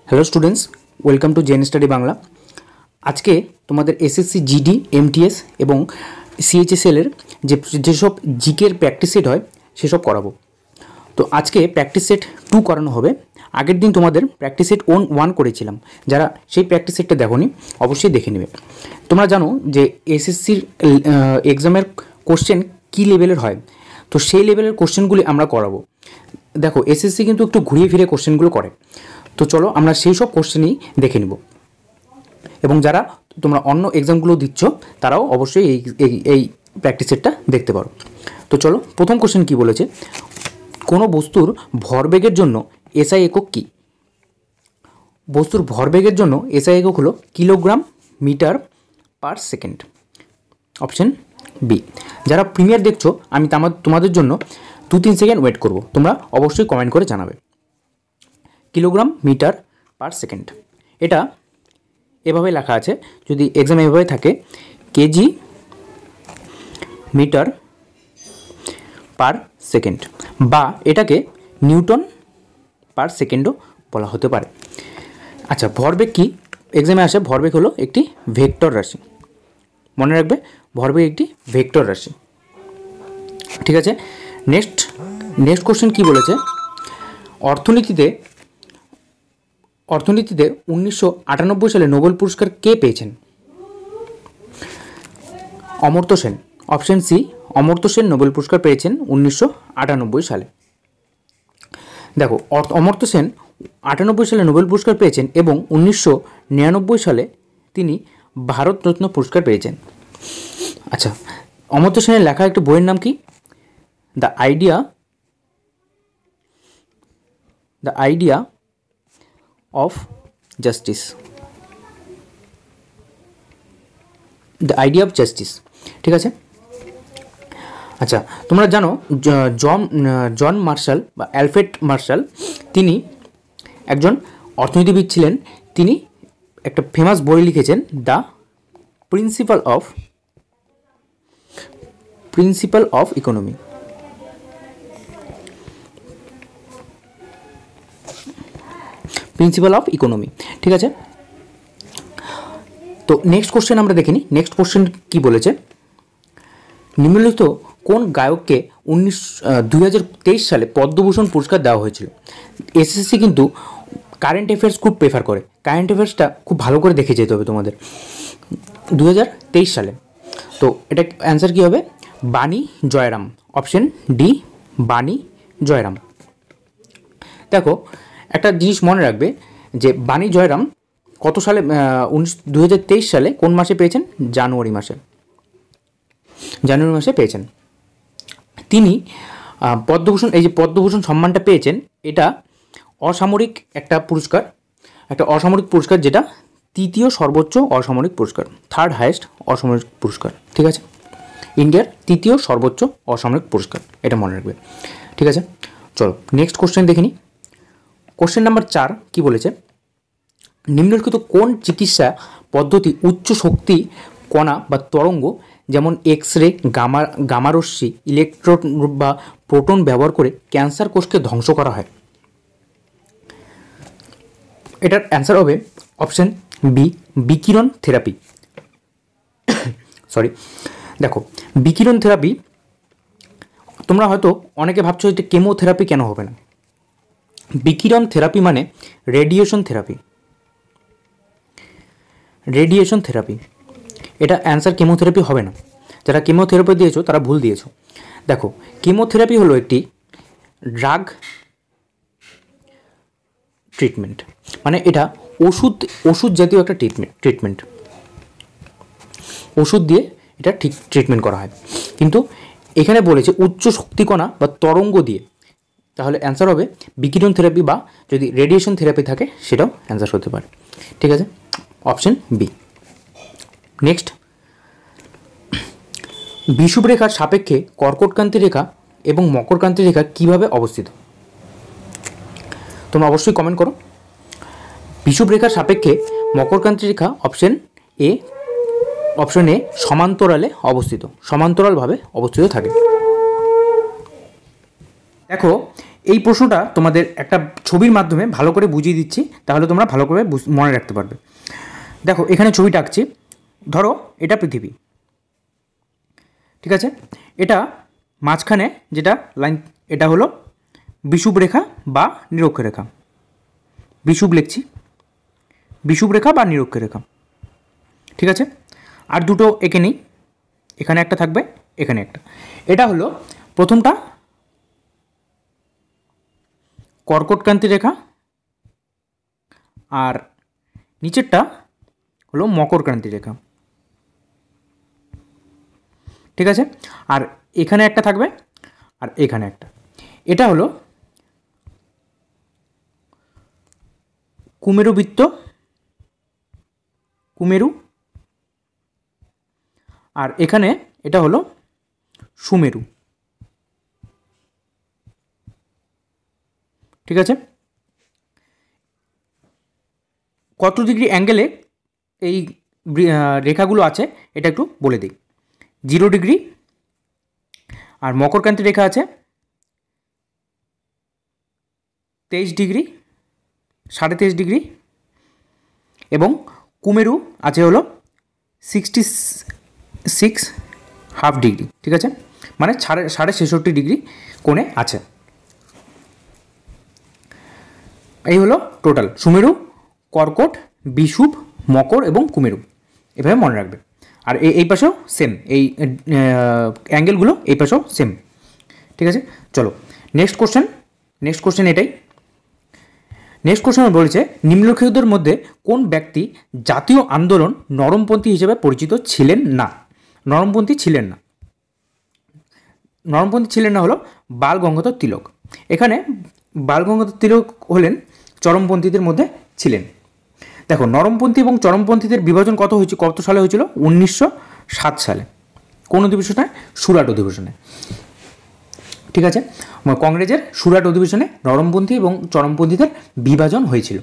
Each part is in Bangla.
Hello students, welcome to zen study Bangla. আজকে তোমাদের এসএসসি জিডি, এমটিএস এবং সিএইচএসএলের যেসব জিকের প্র্যাকটিস সেট হয় সেসব করাবো। তো আজকে প্র্যাকটিস সেট 2 করানো হবে। আগের দিন তোমাদের প্র্যাকটিস সেট 1 করেছিলাম। যারা সেই প্র্যাকটিস সেটটা দেখোনি অবশ্যই দেখে নেবে। তোমরা জানো যে এসএসসির এক্সামের কোশ্চেন কী লেভেলের হয়, তো সেই লেভেলের কোশ্চেনগুলি আমরা করাবো। দেখো, এসএসসি কিন্তু একটু ঘুরিয়ে ফিরে কোশ্চেনগুলো করে, তো চলো আমরা সেই সব কোশ্চেনই দেখে নিব। এবং যারা তোমরা অন্য এক্সামগুলো দিচ্ছ তারাও অবশ্যই এই প্র্যাকটিস সেটটা দেখতে পারো। তো চলো, প্রথম কোশ্চেন কি বলেছে, কোনো বস্তুর ভরবেগের জন্য এসআই একক কী? বস্তুর ভরবেগের জন্য এসআই একক হলো kilogram metre per second. Option B. যারা প্রিমিয়ার দেখছো আমি তোমাদের জন্য 2-3 সেকেন্ড ওয়েট করব, তোমরা অবশ্যই কমেন্ট করে জানাবে। কিলোগ্রাম মিটার পার সেকেন্ড, এটা এভাবে লেখা আছে, যদি এক্সাম এভাবে থাকে কেজি মিটার পার সেকেন্ড, বা এটাকে নিউটন পার সেকেন্ডও বলা হতে পারে। আচ্ছা, ভরবেগ কি? এক্সামে আসে ভরবেগ হলো একটি ভেক্টর রাশি। মনে রাখবে, ভরবেগ একটি ভেক্টর রাশি। ঠিক আছে, নেক্সট কোশ্চেন কি বলেছে, অর্থনীতিতে 1998 সালে নোবেল পুরস্কার কে পেয়েছেন? Amartya Sen. Option C, Amartya Sen Nobel পুরস্কার পেয়েছেন 1998 সালে। দেখো, অমর্ত্য সেন 98 সালে নোবেল পুরস্কার পেয়েছেন এবং 1999 সালে তিনি ভারতরত্ন পুরস্কার পেয়েছেন। আচ্ছা, অমর্ত্য সেনের লেখা একটি বইয়ের নাম কি? The idea of justice. The idea of justice, ঠিক আছে। আচ্ছা, তোমরা জানো জন মার্শাল বা অ্যালফ্রেড মার্শাল, তিনি একজন অর্থনীতিবিদ ছিলেন। তিনি একটা ফেমাস বই লিখেছেন, the principal of economy. Principal of economy, ঠিক আছে। তো নেক্সট কোশ্চেন আমরা দেখিনি। নেক্সট কোশ্চেন কি বলেছে, নিম্নলিখিত কোন গায়ককে 2023 সালে পদ্মভূষণ পুরস্কার দেওয়া হয়েছিল? এসএসসি কিন্তু কারেন্ট অ্যাফেয়ার্স খুব প্রেফার করে, কারেন্ট অ্যাফেয়ার্সটা খুব ভালো করে দেখে যেতে হবে তোমাদের। 2023 সালে, তো এটা অ্যান্সার কী হবে? বাণী জয়রাম। অপশন ডি, বাণী জয়রাম। দেখো, একটা জিনিস মনে রাখবে যে বাণী জয়রাম কত সালে 2023 সালে কোন মাসে পেয়েছেন? জানুয়ারি মাসে পেয়েছেন। তিনি পদ্মভূষণ, এই যে পদ্মভূষণ সম্মানটা পেয়েছেন, এটা অসামরিক একটা পুরস্কার, যেটা তৃতীয় সর্বোচ্চ অসামরিক পুরস্কার, থার্ড হাইয়েস্ট অসামরিক পুরস্কার, ঠিক আছে। ইন্ডিয়ার তৃতীয় সর্বোচ্চ অসামরিক পুরস্কার, এটা মনে রাখবে, ঠিক আছে। চলো নেক্সট কোশ্চেন দেখিনি। কোশ্চেন নাম্বার 4 কি বলেছে, নিম্নলিখিত কোন চিকিৎসা পদ্ধতি উচ্চ শক্তি কণা বা তরঙ্গ, যেমন এক্স রে, গামারশ্মি, ইলেকট্রন বা প্রোটন ব্যবহার করে ক্যান্সার কোষকে ধ্বংস করা হয়? এটার অ্যান্সার হবে অপশন বি, বিকিরণ থেরাপি। দেখো, বিকিরণ থেরাপি, তোমরা হয়তো অনেকে ভাবছো যে কেমোথেরাপি কেন হবে না। বিকিরণ থেরাপি মানে রেডিয়েশন থেরাপি। এটা অ্যান্সার কেমোথেরাপি হবে না। যারা কেমোথেরাপি দিয়েছো তারা ভুল দিয়েছো। দেখো, কেমোথেরাপি হলো একটি ড্রাগ ট্রিটমেন্ট, মানে এটা ওষুধ জাতীয় একটা ট্রিটমেন্ট। ওষুধ দিয়ে এটা ঠিক ট্রিটমেন্ট করা হয়, কিন্তু এখানে বলেছে উচ্চ শক্তিকণা বা তরঙ্গ দিয়ে, তাহলে অ্যান্সার হবে বিকিরণ থেরাপি, বা যদি রেডিয়েশন থেরাপি থাকে সেটাও অ্যান্সার হতে পারে, ঠিক আছে। Option B. নেক্সট, বিষুবরেখার সাপেক্ষে কর্কটক্রান্তি রেখা এবং মকরক্রান্তি রেখা কীভাবে অবস্থিত? তোমরা অবশ্যই কমেন্ট করো। বিষুবরেখার সাপেক্ষে মকরক্রান্তি রেখা অপশন এ সমান্তরালভাবে অবস্থিত থাকে। দেখো, এই প্রশ্নটা তোমাদের একটা ছবির মাধ্যমে ভালো করে বুঝিয়ে দিচ্ছি, তাহলে তোমরা ভালো করে মনে রাখতে পারবে। দেখো এখানে ছবিটা আঁকছি, ধরো এটা পৃথিবী, ঠিক আছে, এটা মাঝখানে যেটা লাইন, এটা হলো বিষুব রেখা বা নিরক্ষরেখা, বিষুব লিখছি, বিষুব রেখা বা নিরক্ষরেখা, ঠিক আছে। আর দুটো এঁকে নিই, এখানে একটা থাকবে, এখানে একটা। এটা হলো প্রথমটা কর্কটক্রান্তি রেখা, আর নিচেরটা হলো মকরক্রান্তি রেখা, ঠিক আছে। আর এখানে একটা থাকবে, আর এখানে একটা। এটা হলো কুমেরু বৃত্ত, কুমেরু, আর এখানে এটা হলো সুমেরু, ঠিক আছে। কত ডিগ্রি অ্যাঙ্গেলে এই রেখাগুলো আছে এটা একটু বলে দিই। 0 ডিগ্রি, আর মকরক্রান্তি রেখা আছে 23 ডিগ্রি, 23.5 ডিগ্রি, এবং কুমেরু আছে হলো 66.5 ডিগ্রি, ঠিক আছে, মানে 66.5 ডিগ্রি কোণে আছে। এই হলো টোটাল সুমেরু, কর্কট, বিষুব, মকর এবং কুমেরু, এভাবে মনে রাখবে। আর এই পাশেও সেম, এই অ্যাঙ্গেলগুলো এই পাশেও সেম, ঠিক আছে। চলো নেক্সট কোশ্চেন এটাই। নেক্সট কোশ্চেন বলেছে নিম্নলিখিতদের মধ্যে কোন ব্যক্তি জাতীয় আন্দোলন নরমপন্থী হিসেবে পরিচিত ছিলেন না? নরমপন্থী ছিলেন না হলো বাল গঙ্গাধর তিলক। এখানে বাল গঙ্গাধর তিলক হলেন চরমপন্থীদের মধ্যে ছিলেন। দেখো নরমপন্থী এবং চরমপন্থীদের বিভাজন কত সালে হয়েছিল? 1907 সালে। কোন অধিবেশনে? সুরাট অধিবেশনে, ঠিক আছে। কংগ্রেসের সুরাট অধিবেশনে নরমপন্থী এবং চরমপন্থীদের বিভাজন হয়েছিল।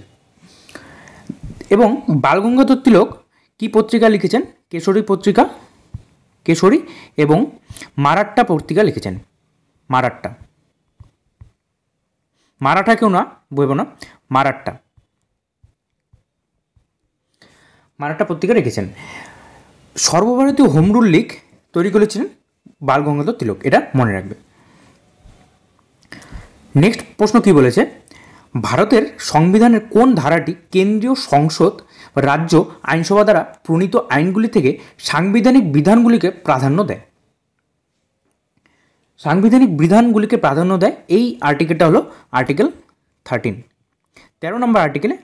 এবং বালগঙ্গাধর তিলক কি পত্রিকা লিখেছেন? কেশরী এবং মারাঠা পত্রিকা লিখেছেন। মারাঠা কেউ না, বলবো না, মারাঠা পত্রিকা লিখেছেন। সর্বভারতীয় হোম রুল লীগ তৈরি করেছিলেন বালগঙ্গাধর তিলক, এটা মনে রাখবে। নেক্সট প্রশ্ন কি বলেছে? ভারতের সংবিধানের কোন ধারাটি কেন্দ্রীয় সংসদ রাজ্য আইনসভা দ্বারা প্রণীত আইনগুলি থেকে সাংবিধানিক বিধানগুলিকে প্রাধান্য দেয়? এই আর্টিকেলটা হলো আর্টিকেল 13, 13 নম্বর আর্টিকেলে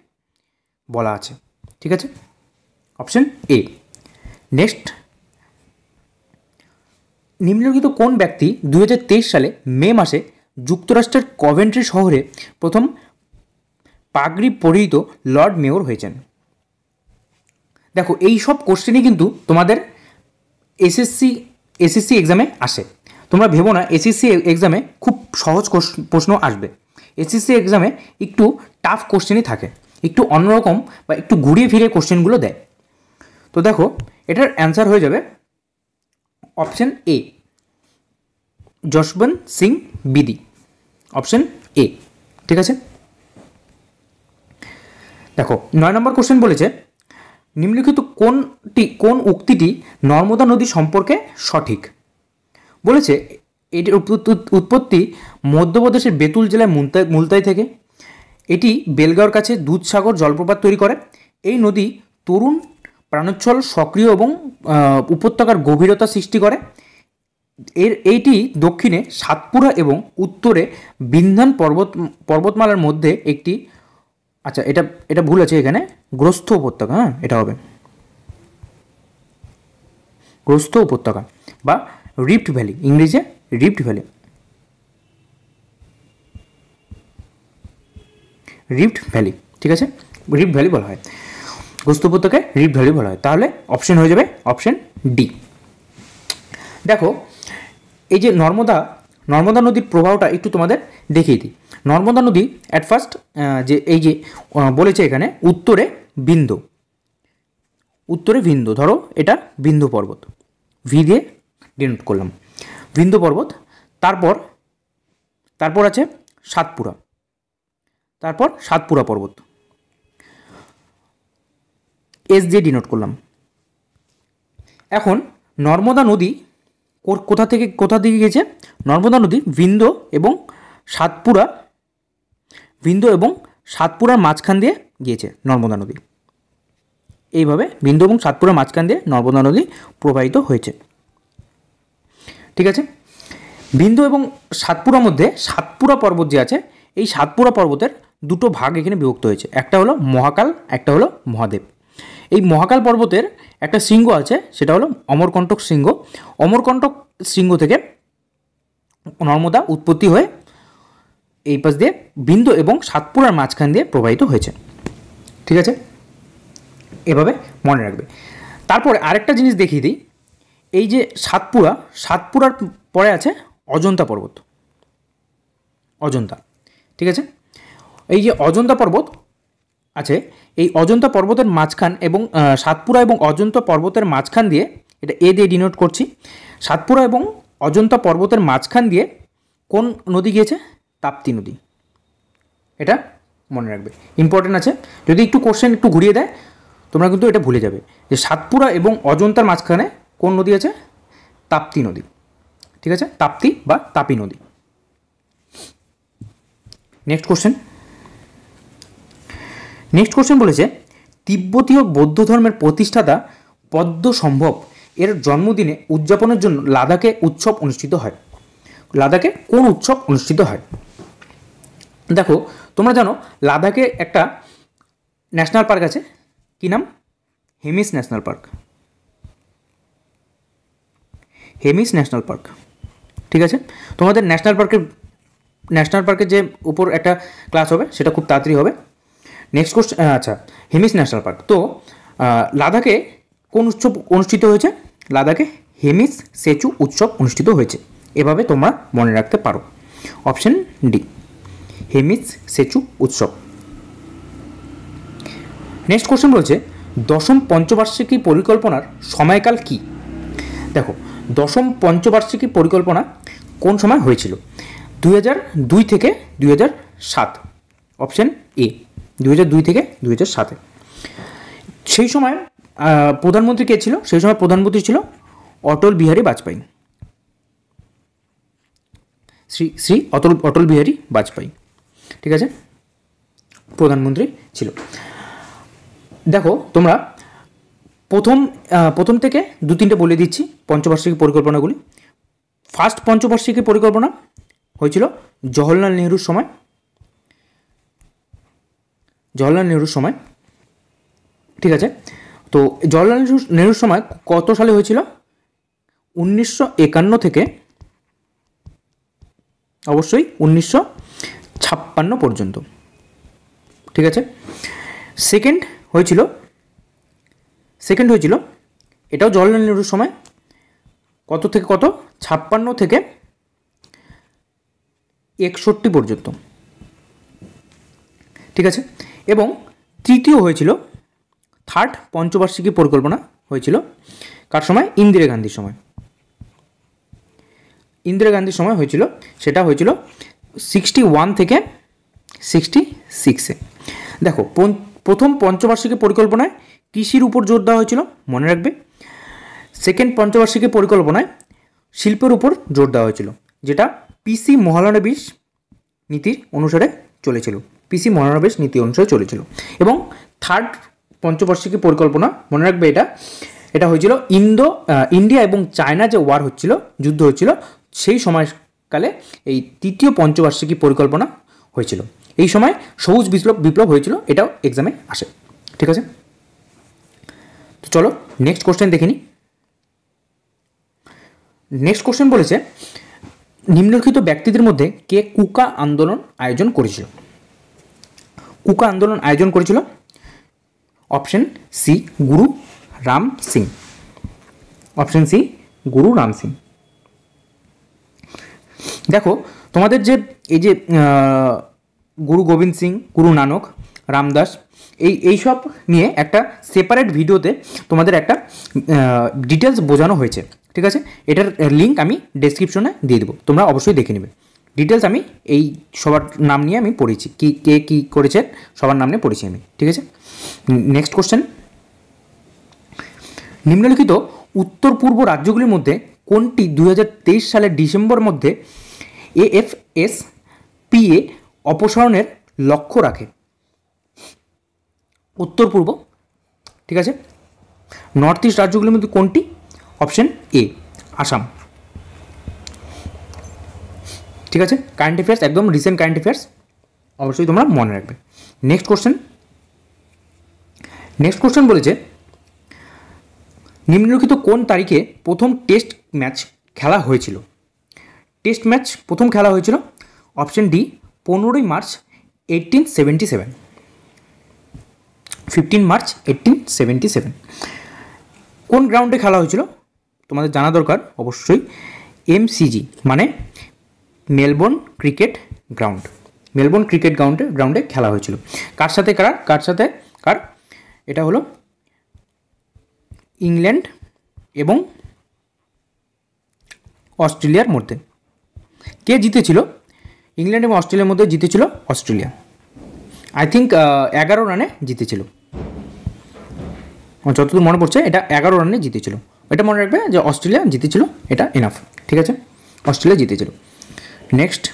বলা আছে, ঠিক আছে, অপশন এ। নেক্সট, নিম্নলিখিত কোন ব্যক্তি 2023 সালে মে মাসে যুক্তরাষ্ট্রের কভেন্ট্রি শহরে প্রথম পাগড়ি পরিহিত লর্ড মেয়র হয়েছেন? দেখো এই সব কোশ্চেনই কিন্তু তোমাদের এসএসসি এক্সামে আসে। তোমরা ভেবো না এসএসসি এক্সামে খুব সহজ প্রশ্ন আসবে। এসএসসি এক্সামে একটু টাফ কোশ্চেনই থাকে, একটু অন্যরকম বা একটু ঘুরিয়ে ফিরে কোশ্চেনগুলো দেয়। তো দেখো এটার অ্যান্সার হয়ে যাবে অপশন এ, যশবন্ত সিং বিদি, অপশন এ, ঠিক আছে। দেখো 9 নম্বর কোশ্চেন বলেছে নিম্নলিখিত কোন উক্তিটি নর্মদা নদী সম্পর্কে সঠিক? বলেছে এটির উৎপত্তি মধ্যপ্রদেশের বেতুল জেলার মুলতাই থেকে। এটি বেলগাঁওর কাছে দুধসাগর জলপ্রপাত তৈরি করে। এই নদী তরুণ, প্রাণোচ্ছল, সক্রিয় এবং উপত্যকার গভীরতা সৃষ্টি করে। এইটি দক্ষিণে সাতপুরা এবং উত্তরে বিন্ধ্যান পর্বতমালার মধ্যে একটি, আচ্ছা এটা ভুল আছে এখানে, গ্রস্থ উপত্যকা, হ্যাঁ এটা হবে গ্রস্থ উপত্যকা বা রিফ্ট ভ্যালি, ইংরেজিতে রিফ্ট ভ্যালি, ঠিক আছে, রিফ্ট ভ্যালি বলা হয়, গ্রস্থ উপত্যকায় রিফ্ট ভ্যালি বলা হয়। তাহলে অপশন হয়ে যাবে অপশন ডি। দেখো এই যে নর্মদা নদীর প্রবাহটা একটু তোমাদের দেখিয়ে দিই। নর্মদা নদী অ্যাট ফার্স্ট যে এই যে বলেছে এখানে উত্তরে বিন্দু, ধরো এটা বিন্দু পর্বত, ভি দিয়ে ডিনোট করলাম, বিন্দু পর্বত। তারপর আছে সাতপুরা, তারপর সাতপুরা পর্বত, এস দিয়ে ডিনোট করলাম। এখন নর্মদা নদী কোথা থেকে গেছে? নর্মদা নদী বিন্ধ্য এবং সাতপুরার মাঝখান দিয়ে গিয়েছে নর্মদা নদী। এইভাবে বিন্ধ্য এবং সাতপুরার মাঝখান দিয়ে নর্মদা নদী প্রবাহিত হয়েছে। ঠিক আছে, বিন্ধ্য এবং সাতপুরার মধ্যে সাতপুরা পর্বত যে আছে, এই সাতপুরা পর্বতের দুটো ভাগ এখানে বিভক্ত হয়েছে, একটা হলো মহাকাল, একটা হলো মহাদেব। এই মহাকাল পর্বতের একটা শৃঙ্গ আছে, সেটা হলো অমরকণ্টক শৃঙ্গ। অমরকণ্টক শৃঙ্গ থেকে নর্মদা উৎপত্তি হয়ে এই পাশ দিয়ে বিন্ধ্য এবং সাতপুরার মাঝখান দিয়ে প্রবাহিত হয়েছে। ঠিক আছে, এভাবে মনে রাখবে। তারপরে আরেকটা জিনিস দেখিয়ে দিই, এই যে সাতপুরার পরে আছে অজন্তা পর্বত, অজন্তা। ঠিক আছে, এই যে অজন্তা পর্বত আছে, এই অজন্তা পর্বতের মাঝখান এবং সাতপুরা এবং অজন্তা পর্বতের মাঝখান দিয়ে, এটা এ দিয়ে ডিনোট করছি, সাতপুরা এবং অজন্তা পর্বতের মাঝখান দিয়ে কোন নদী গিয়েছে? তাপ্তি নদী। এটা মনে রাখবে, ইম্পর্টেন্ট আছে। যদি একটু কোশ্চেন একটু ঘুরিয়ে দেয় তোমরা কিন্তু এটা ভুলে যাবে যে সাতপুরা এবং অজন্তার মাঝখানে কোন নদী আছে? তাপ্তি নদী। ঠিক আছে, তাপ্তি বা তাপি নদী। নেক্সট কোশ্চেন বলেছে, তিব্বতীয় বৌদ্ধ ধর্মের প্রতিষ্ঠাতা পদ্মসম্ভব এর জন্মদিনে উদযাপনের জন্য লাদাখে উৎসব অনুষ্ঠিত হয়। লাদাখে কোন উৎসব অনুষ্ঠিত হয়? দেখো, তোমরা জানো লাদাখে একটা ন্যাশনাল পার্ক আছে, কি নাম? Hemis national park. Hemis national park. ঠিক আছে, তোমাদের ন্যাশনাল পার্কের যে উপর একটা ক্লাস হবে, সেটা খুব তাড়াতাড়ি হবে। নেক্সট কোশ্চেন, আচ্ছা, হেমিস ন্যাশনাল পার্ক। তো লাদাখে কোন উৎসব অনুষ্ঠিত হয়েছে? লাদাখে হেমিস সেচু উৎসব অনুষ্ঠিত হয়েছে। এভাবে তোমরা মনে রাখতে পারো। অপশন ডি, হেমিস সেচু উৎসব। নেক্সট কোশ্চেন বলছে, দশম পঞ্চবার্ষিকী পরিকল্পনার সময়কাল কি? দেখো, দশম পঞ্চবার্ষিকী পরিকল্পনা কোন সময় হয়েছিল? 2002 থেকে 2007। অপশন এ, 2002 থেকে 2007। সেই সময় প্রধানমন্ত্রী কে ছিল? সেই সময় প্রধানমন্ত্রী ছিল অটল বিহারী বাজপেয়ী, শ্রী অটল বিহারী বাজপেয়ী। ঠিক আছে, প্রধানমন্ত্রী ছিল। দেখো, তোমরা প্রথম থেকে 2-3টে বলে দিচ্ছি পঞ্চবার্ষিকী পরিকল্পনাগুলি। ফার্স্ট পঞ্চবার্ষিকী পরিকল্পনা হয়েছিল জওহরলাল নেহরুর সময়। ঠিক আছে, তো জওহরলাল নেহরুর সময় কত সালে হয়েছিল? 1951 থেকে অবশ্যই 1956 পর্যন্ত। ঠিক আছে, সেকেন্ড হয়েছিল, এটাও জওহরলাল নেহরুর সময়, কত থেকে কত? 56 থেকে 61 পর্যন্ত। ঠিক আছে, এবং তৃতীয় হয়েছিল, থার্ড পঞ্চবার্ষিকী পরিকল্পনা হয়েছিল কার সময়? ইন্দিরা গান্ধীর সময় হয়েছিল। সেটা হয়েছিল 61 থেকে 66-এ। দেখো, প্রথম পঞ্চবার্ষিকী পরিকল্পনায় কৃষির উপর জোর দেওয়া হয়েছিল, মনে রাখবে। সেকেন্ড পঞ্চবার্ষিকী পরিকল্পনায় শিল্পের উপর জোর দেওয়া হয়েছিল, যেটা পিসি মহালনবিশ নীতি অনুসারে চলেছিল। এবং থার্ড পঞ্চবার্ষিকী পরিকল্পনা, মনে রাখবে, এটা হয়েছিল ইন্ডিয়া এবং চায়না যে ওয়ার হচ্ছিল, যুদ্ধ হচ্ছিল, সেই সময়কালে এই তৃতীয় পঞ্চবার্ষিকী পরিকল্পনা হয়েছিল। এই সময় সবুজ বিপ্লব হয়েছিল, এটাও এক্সামে আসে। ঠিক আছে, তো চলো নেক্সট কোশ্চেন দেখে নিই। নেক্সট কোশ্চেন বলেছে, নিম্নলিখিত ব্যক্তিদের মধ্যে কে কুকা আন্দোলন আয়োজন করেছিল? Option C, Guru Ram Singh. দেখো, তোমাদের যে এই যে গুরু গোবিন্দ সিং, গুরু নানক, রামদাস, এইসব নিয়ে একটা সেপারেট ভিডিওতে তোমাদের একটা ডিটেলস বোঝানো হয়েছে। ঠিক আছে, এটার লিঙ্ক আমি ডেসক্রিপশনে দিয়ে দেবো, তোমরা অবশ্যই দেখে নেবে। ডিটেলস আমি এই সবার নাম নিয়ে আমি পড়েছি, কে কী করেছেন সবার নাম নিয়ে পড়েছি আমি, ঠিক আছে। নেক্সট কোশ্চেন, নিম্নলিখিত উত্তর পূর্ব রাজ্যগুলির মধ্যে কোনটি 2023 সালের ডিসেম্বর মধ্যে AFSPA অপসারণের লক্ষ্য রাখে? উত্তর পূর্ব, ঠিক আছে। নর্থ ইস্ট রাজ্যগুলির মধ্যে কোনটি? অপশন এ, আসাম, ঠিক আছে। কারেন্ট অ্যাফেয়ার্স, একদম রিসেন্ট কারেন্ট অ্যাফেয়ার্স, অবশ্যই তোমরা মনে রাখবে। নেক্সট কোশ্চেন বলেছে, নিম্নলিখিত কোন তারিখে প্রথম টেস্ট ম্যাচ খেলা হয়েছিল? টেস্ট ম্যাচ প্রথম খেলা হয়েছিল অপশন ডি 15 মার্চ 1877, 15 মার্চ 1877। কোন গ্রাউন্ডে খেলা হয়েছিল তোমাদের জানা দরকার অবশ্যই, MCG মানে Melbourne cricket ground, Melbourne cricket গ্রাউন্ডে খেলা হয়েছিল। কার সাথে কার? এটা হলো ইংল্যান্ড এবং অস্ট্রেলিয়ার মধ্যে। কে জিতেছিল? ইংল্যান্ড এবং অস্ট্রেলিয়ার মধ্যে জিতেছিল অস্ট্রেলিয়া, আই থিঙ্ক 11 রানে জিতেছিল, যতদূর মনে পড়ছে এটা 11 রানে জিতেছিল। এটা মনে রাখবে যে অস্ট্রেলিয়া জিতেছিল, এটা এনাফ, ঠিক আছে, অস্ট্রেলিয়া জিতেছিল। নেক্সট,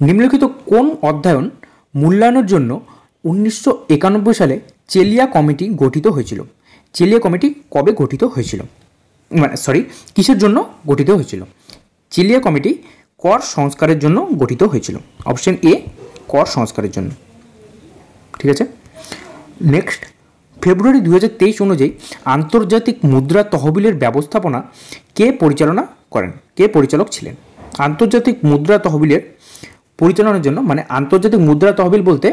নিম্নলিখিত কোন অধ্যয়ন মূল্যায়নের জন্য 1991 সালে চেলিয়া কমিটি গঠিত হয়েছিল? চেলিয়া কমিটি কবে গঠিত হয়েছিল, কিসের জন্য গঠিত হয়েছিল? চেলিয়া কমিটি কর সংস্কারের জন্য গঠিত হয়েছিল, অপশন এ, কর সংস্কারের জন্য, ঠিক আছে। নেক্সট, ফেব্রুয়ারি 2023 অনুযায়ী আন্তর্জাতিক মুদ্রা তহবিলের ব্যবস্থাপনা কে পরিচালনা করেন? কে পরিচালক ছিলেন? আন্তর্জাতিক মুদ্রা তহবিলের পরিচালনার জন্য, মানে আন্তর্জাতিক মুদ্রা তহবিল বলতে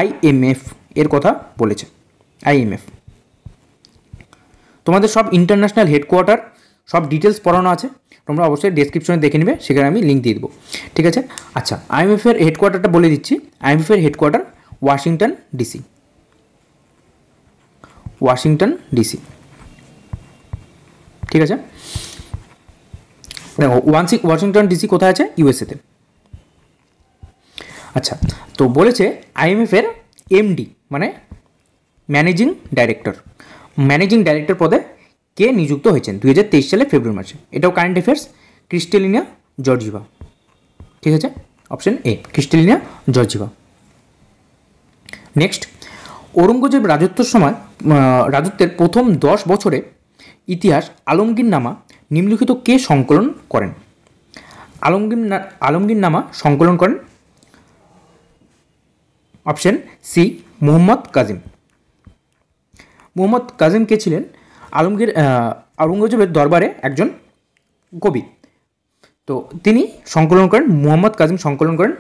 IMF এর কথা বলেছে, IMF। তোমাদের সব ইন্টারন্যাশনাল হেডকোয়ার্টার সব ডিটেলস পড়ানো আছে, তোমরা অবশ্যই ডেসক্রিপশনে দেখে নেবে, সেখানে আমি লিঙ্ক দিয়ে দেবো, ঠিক আছে। আচ্ছা, IMF এর হেডকোয়ার্টারটা বলে দিচ্ছি। IMF এর হেডকোয়ার্টার ওয়াশিংটন ডিসি, ঠিক আছে। দেখো ওয়াশিংটন ডিসি কোথায় আছে? USA-তে। আচ্ছা, তো বলেছে IMF এর MD মানে ম্যানেজিং ডাইরেক্টর পদে কে নিযুক্ত হয়েছেন 2023 সালে ফেব্রুয়ারি মাসে? এটাও কারেন্ট অ্যাফেয়ার্স, ক্রিস্টালিনা জর্জিভা, ঠিক আছে, option A, Kristalina জর্জিভা। Next, Aurangzeb রাজত্বের প্রথম 10 বছরে ইতিহাস আলমগীরনামা নিম্নলিখিত কে সংকলন করেন? আলমগীরনামা সংকলন করেন অপশন সি, মোহাম্মদ কাজিম কে ছিলেন? আওরঙ্গজেবের দরবারে একজন কবি, তো তিনি সংকলন করেন, মোহাম্মদ কাজিম সংকলন করেন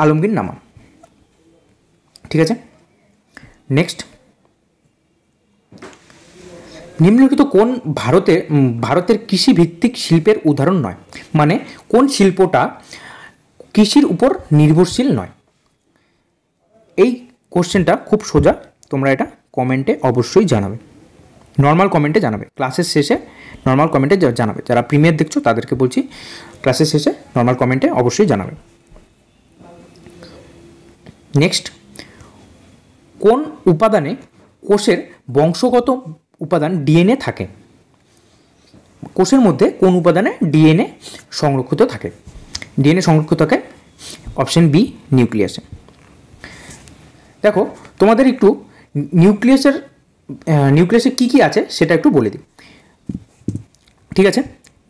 আলমগীরনামা, ঠিক আছে। নেক্সট, নিম্নলিখিত কোন ভারতের কৃষিভিত্তিক শিল্পের উদাহরণ নয়? মানে কোন শিল্পটা কৃষির উপর নির্ভরশীল নয়? এই কোশ্চেনটা খুব সোজা, তোমরা এটা কমেন্টে অবশ্যই জানাবে, নর্মাল কমেন্টে জানাবে, ক্লাসের শেষে নর্মাল কমেন্টে জানাবে। যারা প্রিমিয়ার দেখছো তাদেরকে বলছি, ক্লাসের শেষে নর্মাল কমেন্টে অবশ্যই জানাবে। নেক্সট, কোন উপাদানে কোষের বংশগত উপাদান DNA থাকে? কোষের মধ্যে কোন উপাদানে DNA সংরক্ষিত থাকে? অপশন বি, নিউক্লিয়াসে। দেখো তোমাদের একটু নিউক্লিয়াসে কি আছে সেটা একটু বলে দিই, ঠিক আছে।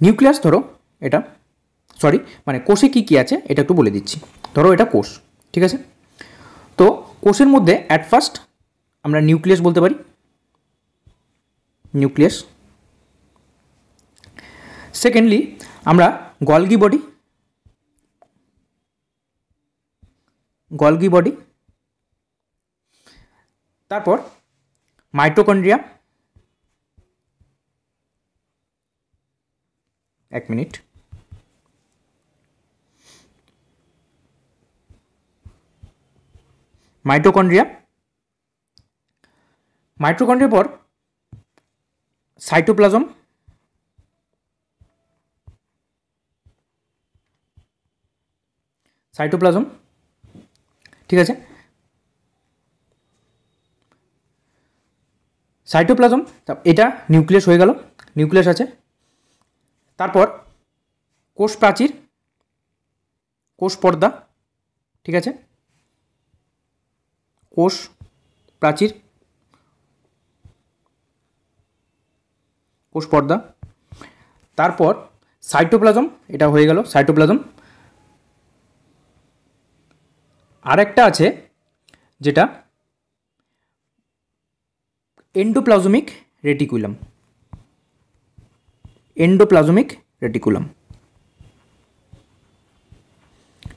নিউক্লিয়াস ধরো এটা, মানে কোষে কি আছে এটা একটু বলে দিচ্ছি। ধরো এটা কোষ, ঠিক আছে। তো কোষের মধ্যে অ্যাট ফার্স্ট আমরা নিউক্লিয়াস বলতে পারি, সেকেন্ডলি আমরা গলগি বডি, তারপর মাইটোকন্ড্রিয়া, এক মিনিট, মাইটোকন্ড্রিয়ার পর সাইটোপ্লাজম, সাইটোপ্লাজম, ঠিক আছে। সাইটোপ্লাজম, এটা নিউক্লিয়াস হয়ে গেল, নিউক্লিয়াস আছে। তারপর কোষ প্রাচীর, কোষ পর্দা, ঠিক আছে, কোষ প্রাচীর, কোষ পর্দা। তারপর সাইটোপ্লাজম, এটা হয়ে গেল সাইটোপ্লাজম। আরেকটা আছে যেটা এন্ডোপ্লাজমিক রেটিকুলাম, এন্ডোপ্লাজমিক রেটিকুলাম,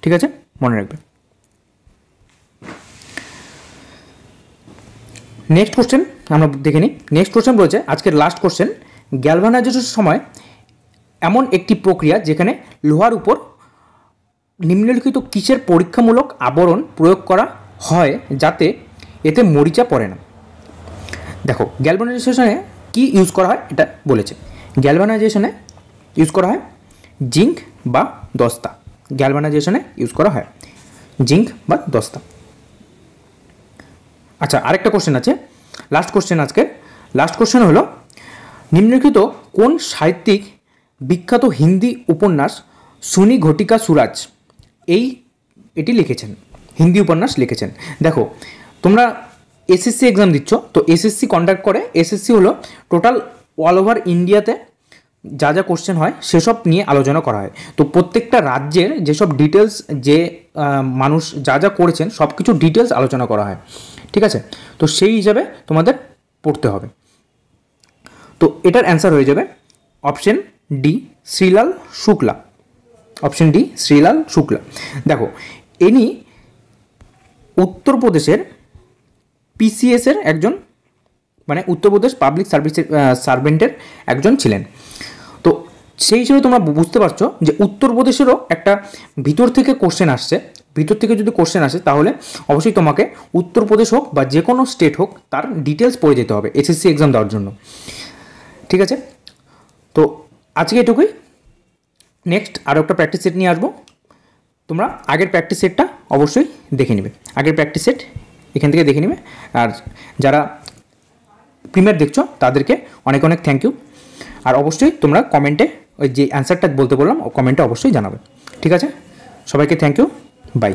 ঠিক আছে, মনে রাখবে। নেক্সট কোশ্চেন আমরা দেখে নিই। নেক্সট কোশ্চেন বলেছে, আজকের লাস্ট কোশ্চেন, গ্যালভানাইজেশনের সময় এমন একটি প্রক্রিয়া যেখানে লোহার উপর নিম্নলিখিত কিসের পরীক্ষামূলক আবরণ প্রয়োগ করা হয় যাতে এতে মরিচা পড়ে না। দেখো, গ্যালভানাইজেশনে কি ইউজ করা হয় এটা বলেছে। গ্যালভানাইজেশনে ইউজ করা হয় জিঙ্ক বা দস্তা, গ্যালভানাইজেশনে ইউজ করা হয় জিঙ্ক বা দস্তা। আচ্ছা, আরেকটা কোশ্চেন আছে, লাস্ট কোশ্চেন আজকে। লাস্ট কোশ্চেন হলো, নিম্নলিখিত কোন সাহিত্যিক বিখ্যাত হিন্দি উপন্যাস সুনি ঘটিকা সুরাজ এটি লিখেছেন, হিন্দি উপন্যাস লিখেছেন। দেখো, তোমরা এসএসসি এক্সাম দিচ্ছ, তো এসএসসি কন্ডাক্ট করে, এসএসসি হলো টোটাল অল ওভার ইন্ডিয়াতে যা যা কোশ্চেন হয় সেসব নিয়ে আলোচনা করা হয়। তো প্রত্যেকটা রাজ্যের যেসব ডিটেলস, যে মানুষ যা যা করেছেন সব কিছু ডিটেলস আলোচনা করা হয়, ঠিক আছে। তো সেই হিসাবে তোমাদের পড়তে হবে। তো এটার অ্যান্সার হয়ে যাবে option D, Shrilal Shukla, option D, Shrilal Shukla. দেখো, ইনি উত্তরপ্রদেশের পিসিএসের একজন, মানে উত্তরপ্রদেশ পাবলিক সার্ভেন্টের একজন ছিলেন। তো সেই হিসেবে তোমরা বুঝতে পারছো যে উত্তরপ্রদেশেরও একটা ভিতর থেকে কোশ্চেন আসছে। ভিতর থেকে যদি কোশ্চেন আসে তাহলে অবশ্যই তোমাকে উত্তরপ্রদেশ হোক বা যে কোনো স্টেট হোক তার ডিটেলস পড়ে যেতে হবে এসএসসি এক্সাম দেওয়ার জন্য, ঠিক আছে। তো আজকে এটুকুই। নেক্সট আরও একটা প্র্যাকটিস সেট নিয়ে আসবো। তোমরা আগের প্র্যাকটিস সেটটা অবশ্যই দেখে নেবে, আগের প্র্যাকটিস সেট এখান থেকে দেখে নেবে। আর যারা প্রিমিয়ার দেখছো তাদেরকে অনেক অনেক থ্যাংক ইউ। আর অবশ্যই তোমরা কমেন্টে ওই যে অ্যান্সারটা বলতে বললাম, কমেন্টে অবশ্যই জানাবে, ঠিক আছে। সবাইকে থ্যাংক ইউ, বাই।